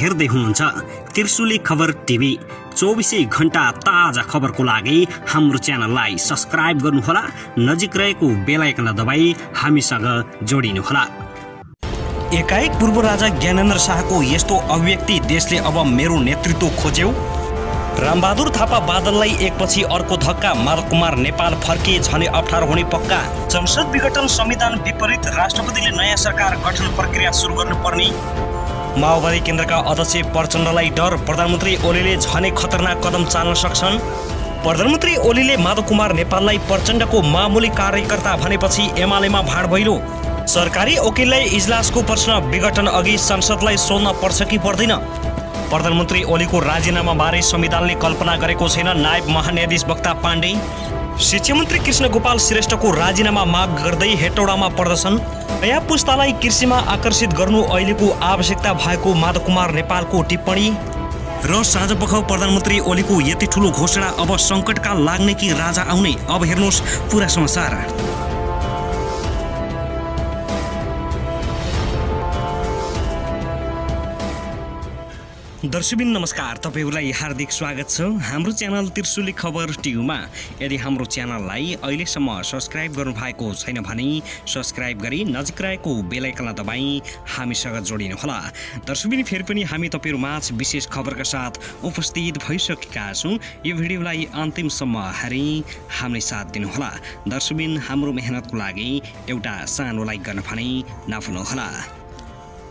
हेर्दै हुनुहुन्छ त्रिशुली खबर टिभी। 24 घण्टा ताजा खबरको लागि हाम्रो च्यानललाई सब्स्क्राइब गर्नुहोला, नजिक रहेको बेल आइकन दबाई हामीसँग जोडिनुहोला। एकाएक पूर्व राजा ज्ञानेन्द्र शाहको यस्तो अभिव्यक्ति देशले अब मेरो नेतृत्व खोज्यो। रामबहादुर थापा बादललाई एकपछि अर्को धक्का, माधव कुमार नेपाल फर्के झनै अप्ठ्यारो हुने पक्का। संसद विघटन, संविधान विपरीत, राष्ट्रपतिले नयाँ सरकार गठन प्रक्रिया सुरु गर्नुपर्ने। माओवादी केन्द्रका अध्यक्ष प्रचण्डलाई डर, प्रधानमन्त्री ओलीले झनै खतरनाक कदम चाल्न सक्छन्। प्रधानमन्त्री ओलीले माधव कुमार नेपाललाई प्रचण्डको मामुली कार्यकर्ता भनेपछि एमालेमा भाँड भैलो। सरकारी वकिललाई इजलासको प्रश्न, विघटन अघि संसदलाई सोध्न पर्छ कि पर्दैन। प्रधानमन्त्री ओलीको राजीनामा बारे संविधानले कल्पना गरेको छैन, नायब महान्यायाधीश वक्ता पाण्डे। शिक्षा मन्त्री कृष्ण गोपाल श्रेष्ठको राजीनामा माग गर्दै हेटौडामा प्रदर्शन। नयाँ पुस्तालाई कृषिमा आकर्षित गर्नु अहिलेको आवश्यकता भएको माधव कुमार नेपालको टिप्पणी। र साँझपख प्रधानमन्त्री ओलीको यति ठुलो घोषणा, अब सङ्कटकाल लाग्ने कि राजा आउने? अब हेर्नुहोस् पुरा समाचार। दर्शकबिन नमस्कार, तपाईहरुलाई हार्दिक स्वागत छ हाम्रो च्यानल त्रिशुली खबर टिभीमा। यदि हाम्रो च्यानललाई अहिलेसम्म सब्स्क्राइब गर्नु भएको छैन भने सब्स्क्राइब गरी नजिक रहेको बेल आइकन दबाई हामीसँग जोडिनुहोला। दर्शकबिन फेरि पनि हामी तपाईहरुमाझ विशेष खबरका साथ उपस्थित भइसकेका छौं। यो भिडियोलाई अन्तिमसम्म हेरी हामीलाई साथ दिनुहोला। दर्शकबिन हाम्रो मेहनतको लागि एउटा सानो लाइक गर्न पनि नभुल्नुहोला।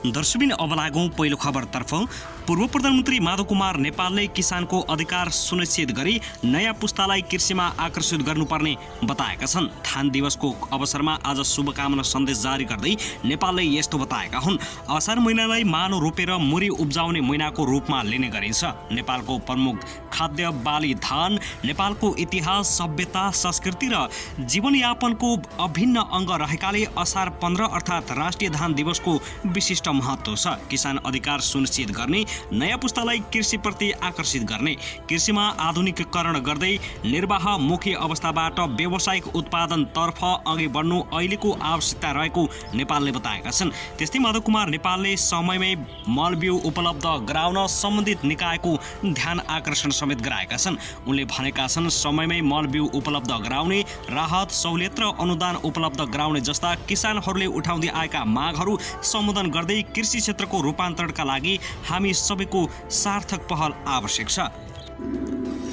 दर्शकबिन अब लागौं पहिलो खबरतर्फ। पूर्व प्रधानमन्त्री माधव कुमार नेपालले किसानको अधिकार सुनिश्चित गरी नयाँ पुस्तालाई कृषिमा आकर्षित गर्नुपर्ने बताएका छन्। धान दिवसको अवसरमा आज शुभकामना सन्देश जारी गर्दै नेपालले यस्तो बताएका हुन्। असार महिनालाई मानो रोपेर मुरी उब्जाउने महिनाको रूपमा लिने गरिन्छ। नेपालको प्रमुख खाद्य बाली धान नेपालको इतिहास, सभ्यता, संस्कृति र जीवनयापनको अभिन्न अङ्ग रहेकाले असार 15 अर्थात् राष्ट्रिय धान दिवसको विशिष्ट महत्त्व छ। किसान अधिकार सुनिश्चित गर्ने, नयाँ पुस्तालाई कृषिप्रति आकर्षित गर्ने, कृषिमा आधुनिकीकरण गर्दै निर्वाहमुखी अवस्थाबाट व्यावसायिक उत्पादनतर्फ अघि बढ्नु अहिलेको आवश्यकता रहेको नेपालले बताएका छन्। त्यस्तै माधव कुमार नेपालले समयमै मलबिउ उपलब्ध गराउन सम्बन्धित निकायको ध्यान आकर्षण समेत गराएका छन्। उनले भनेका छन्, समयमै मलबिउ उपलब्ध गराउने, राहत सहुलियत र अनुदान उपलब्ध गराउने जस्ता किसानहरूले उठाउँदै आएका मागहरू सम्बोधन गर्दै कृषि क्षेत्रको रूपान्तरणका लागि हामी सबैको सार्थक पहल आवश्यक छ।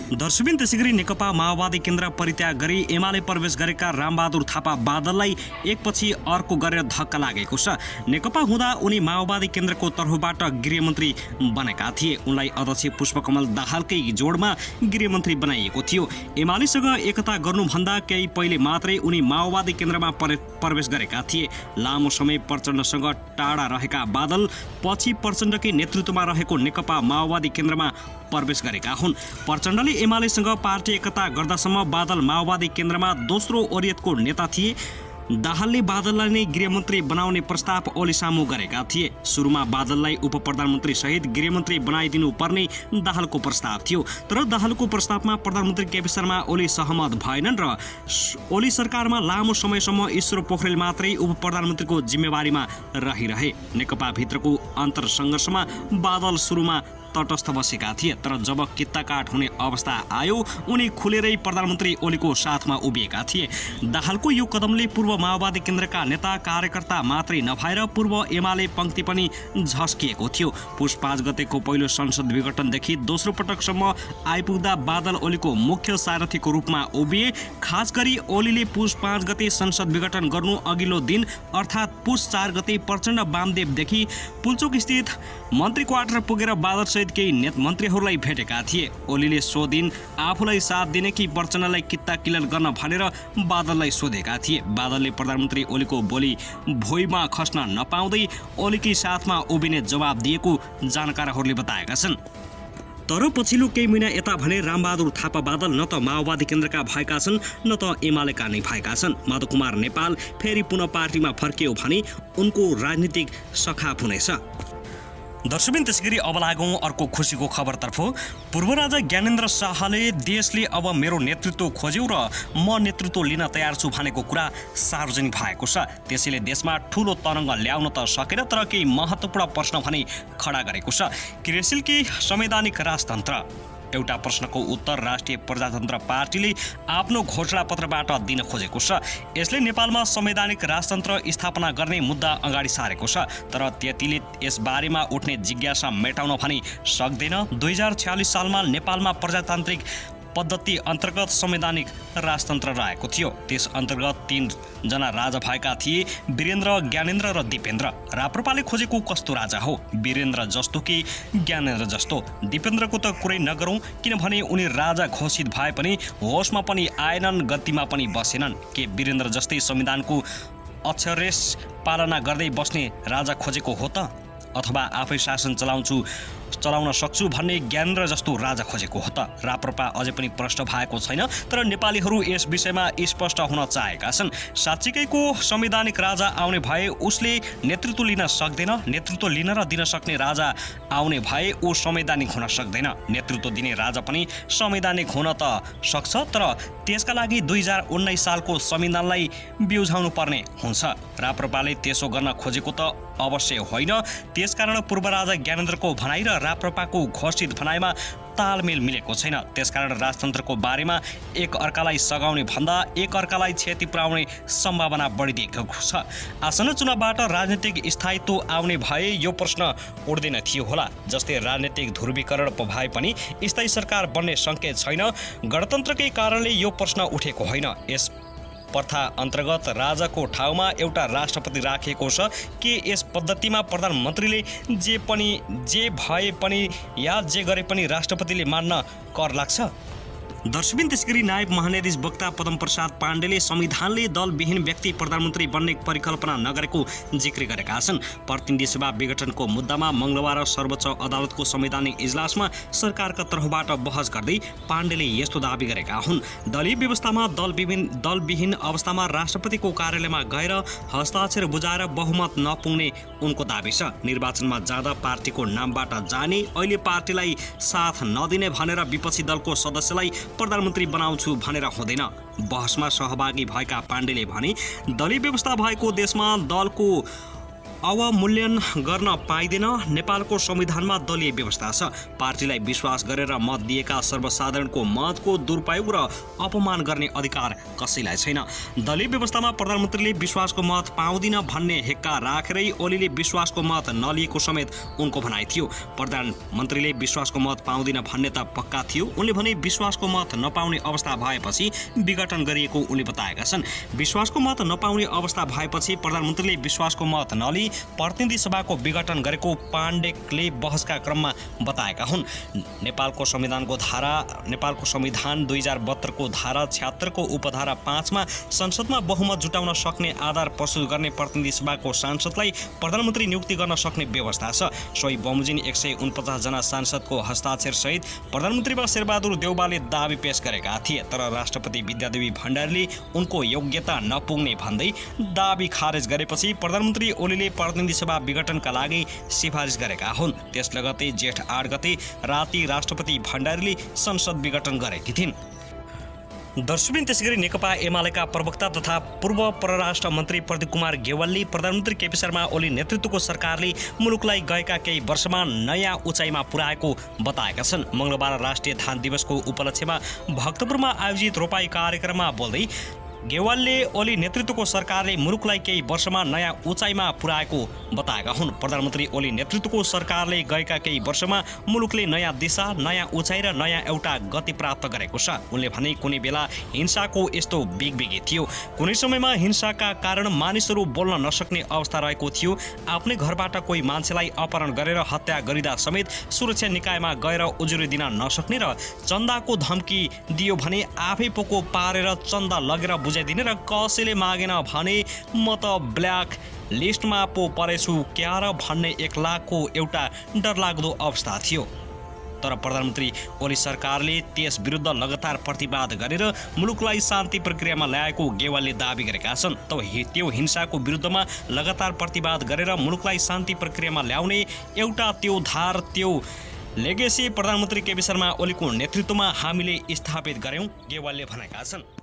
दर्शकबिन त्यसैगरी नेकपा माओवादी केन्द्र परित्याग गरी एमाले प्रवेश गरेका रामबहादुर थापा बादललाई एकपछि अर्को गरेर धक्का लागेको छ। नेकपा हुँदा उनी माओवादी केन्द्रको तर्फबाट गृहमन्त्री बनेका थिए। उनलाई अध्यक्ष पुष्पकमल दाहालकै जोडमा गृहमन्त्री बनाइएको थियो। एमालेसँग एकता गर्नुभन्दा केही पहिले मात्रै उनी माओवादी केन्द्रमा प्रवेश गरेका थिए। लामो समय प्रचण्डसँग टाढा रहेका बादल पछि प्रचण्डकै नेतृत्वमा रहेको नेकपा माओवादी केन्द्रमा प्रवेश गरेका हुन्। प्रचण्डले एमालेसँग पार्टी एकता गर्दासम्म बादल माओवादी केन्द्रमा दोस्रो ओरियतको नेता थिए। दाहालले बादललाई नै गृहमन्त्री बनाउने प्रस्ताव ओली सामु गरेका थिए। सुरुमा बादललाई उप प्रधानमन्त्री सहित गृहमन्त्री बनाइदिनु पर्ने दाहालको प्रस्ताव थियो, तर दाहालको प्रस्तावमा प्रधानमन्त्री केपी शर्मा ओली सहमत भएनन् र ओली सरकारमा लामो समयसम्म ईश्वर पोखरेल मात्रै उप प्रधानमन्त्रीको जिम्मेवारीमा रहिरहे। नेकपा भित्रको अन्तरसङ्घर्षमा बादल सुरुमा तटस्थ बसेका थिए, तर जब कित्ताकाट हुने अवस्था आयो उनी खुलेरै प्रधानमन्त्री ओलीको साथमा उभिएका थिए। दाहालको यो कदमले पूर्व माओवादी केन्द्रका नेता कार्यकर्ता मात्रै नभएर पूर्व एमाले पङ्क्ति पनि झस्किएको थियो। पुष 5 गतेको पहिलो संसद विघटनदेखि दोस्रो पटकसम्म आइपुग्दा बादल ओलीको मुख्य सारथीको रूपमा उभिए। खास गरी ओलीले पुष 5 गते संसद विघटन गर्नु अघिल्लो दिन अर्थात् पुष 4 गते प्रचण्ड वामदेवदेखि पुल्चोक स्थित मन्त्री क्वार्टर पुगेर बादलसहित केही मन्त्रीहरूलाई भेटेका थिए। ओलीले सो दिन आफूलाई साथ दिने कि प्रचण्डलाई कित्ता किलन गर्न भनेर बादललाई सोधेका थिए। बादलले प्रधानमन्त्री ओलीको बोली भोइमा खस्न नपाउँदै ओलीकै साथमा उभिने जवाब दिएको जानकारहरूले बताएका छन्। तर पछिल्लो केही महिना यता भने रामबहादुर थापा बादल न त माओवादी केन्द्रका भएका छन् न त एमालेका नै भएका छन्। माधव कुमार नेपाल फेरि पुनः पार्टीमा फर्कियो भने उनको राजनीतिक सखाप हुनेछ। दर्शकबिन त्यसैगरी अब लागौँ अर्को खुसीको खबरतर्फ। पूर्व राजा ज्ञानेन्द्र शाहले देशले अब मेरो नेतृत्व खोज्यो र म नेतृत्व लिन तयार छु भनेको कुरा सार्वजनिक भएको छ। त्यसैले देशमा ठूलो तरङ्ग ल्याउन त सकेन, तर केही महत्त्वपूर्ण प्रश्न भने खडा गरेको छ। क्रियाशील कि संवैधानिक राजतन्त्र? एउटा प्रश्नको उत्तर राष्ट्रिय प्रजातन्त्र पार्टीले आफ्नो घोषणापत्रबाट दिन खोजेको छ। यसले नेपालमा संवैधानिक राजतन्त्र स्थापना गर्ने मुद्दा अगाडि सारेको छ, तर त्यतिले यसबारेमा उठ्ने जिज्ञासा मेटाउन पनि सक्दैन। 2046 सालमा नेपालमा प्रजातान्त्रिक पद्धति अन्तर्गत संवैधानिक राजतन्त्र रहेको थियो। त्यस अन्तर्गत 3 जना राजा भएका थिए, वीरेन्द्र, ज्ञानेन्द्र र दिपेन्द्र। राप्रपाले खोजेको कस्तो राजा हो? वीरेन्द्र जस्तो कि ज्ञानेन्द्र जस्तो? दिपेन्द्रको त कुरै नगरौँ, किनभने उनी राजा घोषित भए पनि होसमा पनि आएनन्, गद्दीमा पनि बसेनन्। के वीरेन्द्र जस्तै संविधानको अक्षरेश पालना गर्दै बस्ने राजा खोजेको हो त? अथवा आफै शासन चलाउन सक्छु भन्ने ज्ञानेन्द्र जस्तो राजा खोजेको हो त? राप्रपा अझै पनि प्रश्न भएको छैन, तर नेपालीहरू यस विषयमा स्पष्ट हुन चाहेका छन्। साँच्चीकैको संवैधानिक राजा आउने भए उसले नेतृत्व लिन सक्दैन, नेतृत्व लिन र दिन सक्ने राजा आउने भए ऊ संवैधानिक हुन सक्दैन। नेतृत्व दिने राजा पनि संवैधानिक हुन त सक्छ, तर त्यसका लागि 2019 सालको संविधानलाई बिउझाउनु पर्ने हुन्छ। राप्रपाले त्यसो गर्न खोजेको त अवश्य होइन। त्यसकारण पूर्व राजा ज्ञानेन्द्रको भनाइ र राप्रपाको घोषित भनाइमा तालमेल मिलेको छैन। त्यसकारण राजतन्त्रको बारेमा एक अर्कालाई सघाउने भन्दा एक अर्कालाई क्षति पुर्याउने सम्भावना बढिदिएको छ। आसन्न चुनावबाट राजनीतिक स्थायित्व आउने भए यो प्रश्न उठ्दैन थियो होला। जस्तै राजनीतिक ध्रुवीकरण भए पनि स्थायी सरकार बन्ने सङ्केत छैन। गणतन्त्रकै कारणले यो प्रश्न उठेको होइन। यस प्रथा अन्तर्गत राजाको ठाउँमा एउटा राष्ट्रपति राखिएको छ। के यस पद्धतिमा प्रधानमन्त्रीले जे भए पनि या जे गरे पनि राष्ट्रपतिले मान्न कर लाग्छ? दर्शकबिन त्यसैगरी नायब महान्यायाधीश वक्ता पद्मप्रसाद पाण्डेले संविधानले दलविहीन व्यक्ति प्रधानमन्त्री बन्ने परिकल्पना नगरेको जिक्र गरेका छन्। प्रतिनिधि सभा विघटनको मुद्दामा मंगलबार सर्वोच्च अदालतको संवैधानिक इजलासमा सरकारका तर्फबाट बहस गर्दै पाण्डेले यस्तो दावी गरेका हुन्। दलीय व्यवस्थामा दलविहीन अवस्थामा राष्ट्रपतिको कार्यालयमा गएर हस्ताक्षर बुझाएर बहुमत नपुग्ने उनको दावी छ। निर्वाचनमा जाँदा पार्टीको नामबाट जाने, अहिले पार्टीलाई साथ नदिने भनेर विपक्षी दलको सदस्यलाई प्रधानमन्त्री बनाउँछु भनेर हुँदैन। बहसमा सहभागी भएका पाण्डेले भने दलीय व्यवस्था भएको देशमा दलको अवमूल्यन गर्न पाइँदैन। नेपालको संविधानमा दलीय व्यवस्था छ। पार्टीलाई विश्वास गरेर मत दिएका सर्वसाधारणको मतको दुरुपयोग र अपमान गर्ने अधिकार कसैलाई छैन। दलीय व्यवस्थामा प्रधानमन्त्रीले विश्वासको मत पाउँदिन भन्ने हेक्का राखेरै ओलीले विश्वासको मत नलिएको समेत उनको भनाइ थियो। प्रधानमन्त्रीले विश्वासको मत पाउँदिन भन्ने त पक्का थियो। उनले भने विश्वासको मत नपाउने अवस्था भएपछि विघटन गरिएको उनले बताएका छन्। विश्वासको मत नपाउने अवस्था भएपछि प्रधानमन्त्रीले विश्वासको मत नलिई प्रतिनिधि सभाको विघटन गरेको पाण्डेले बहसका क्रममा बताएका हुन्। नेपालको संविधान 2072 को धारा 76 को उपधारा 5 मा संसदमा बहुमत जुटाउन सक्ने आधार प्रस्तुत गर्ने प्रतिनिधि सभाको सांसदलाई प्रधानमन्त्री नियुक्ति गर्न सक्ने व्यवस्था छ। सोही बमोजिम 149 जना सांसदको हस्ताक्षर सहित प्रधानमन्त्रीमा शेरबहादुर देउवाले दावी पेश गरेका थिए, तर राष्ट्रपति विद्यादेवी भण्डारीले उनको योग्यता नपुग्ने भन्दै दावी खारेज गरेपछि प्रधानमन्त्री ओलीले प्रतिनिधि सभा विघटनका लागि सिफारिस गरेका हुन्। त्यस लगतै जेठ 8 गते राति राष्ट्रपति भण्डारीले संसद विघटन गरेकी थिइन्। दर्शकबिन त्यसैगरी नेकपा एमालेका प्रवक्ता तथा पूर्व परराष्ट्र मन्त्री प्रदीप कुमार गेवालले प्रधानमन्त्री केपी शर्मा ओली नेतृत्वको सरकारले मुलुकलाई गएका केही वर्षमा नयाँ उचाइमा पुर्याएको बताएका छन्। मंगलबार राष्ट्रिय धान दिवसको उपलक्ष्यमा भक्तपुरमा आयोजित रोपाई कार्यक्रममा बोल्दै गेवालले ओली नेतृत्वको सरकारले मुलुकलाई केही वर्षमा नयाँ उचाइमा पुर्याएको बताएका हुन्। प्रधानमन्त्री ओली नेतृत्वको सरकारले गएका केही वर्षमा मुलुकले नयाँ दिशा, नयाँ उचाइ र नयाँ एउटा गति प्राप्त गरेको छ। उनले भने कुनै बेला हिंसाको यस्तो बिगबिगी थियो, कुनै समयमा हिंसाका कारण मानिसहरू बोल्न नसक्ने अवस्था रहेको थियो। आफ्नै घरबाट कोही मान्छेलाई अपहरण गरेर हत्या गरिदा समेत सुरक्षा निकायमा गएर उजुरी दिन नसक्ने र चन्दाको धम्की दियो भने आफै पोको पारेर चन्दा लगेर बुझाइदिने र कसैले मागेन भने म त ब्ल्याक लिस्टमा पो परेछु क्या र भन्ने 1 लाखको एउटा डरलाग्दो अवस्था थियो। तर प्रधानमन्त्री ओली सरकारले त्यस विरुद्ध लगातार प्रतिवाद गरेर मुलुकलाई शान्ति प्रक्रियामा ल्याएको गेवालले दाबी गरेका छन्। त्यो हिंसाको विरुद्धमा लगातार प्रतिवाद गरेर मुलुकलाई शान्ति प्रक्रियामा ल्याउने एउटा त्यो धार, त्यो लेगेसी प्रधानमन्त्री केपी शर्मा ओलीको नेतृत्वमा हामीले स्थापित गर्यौं, गेवालले भनेका छन्।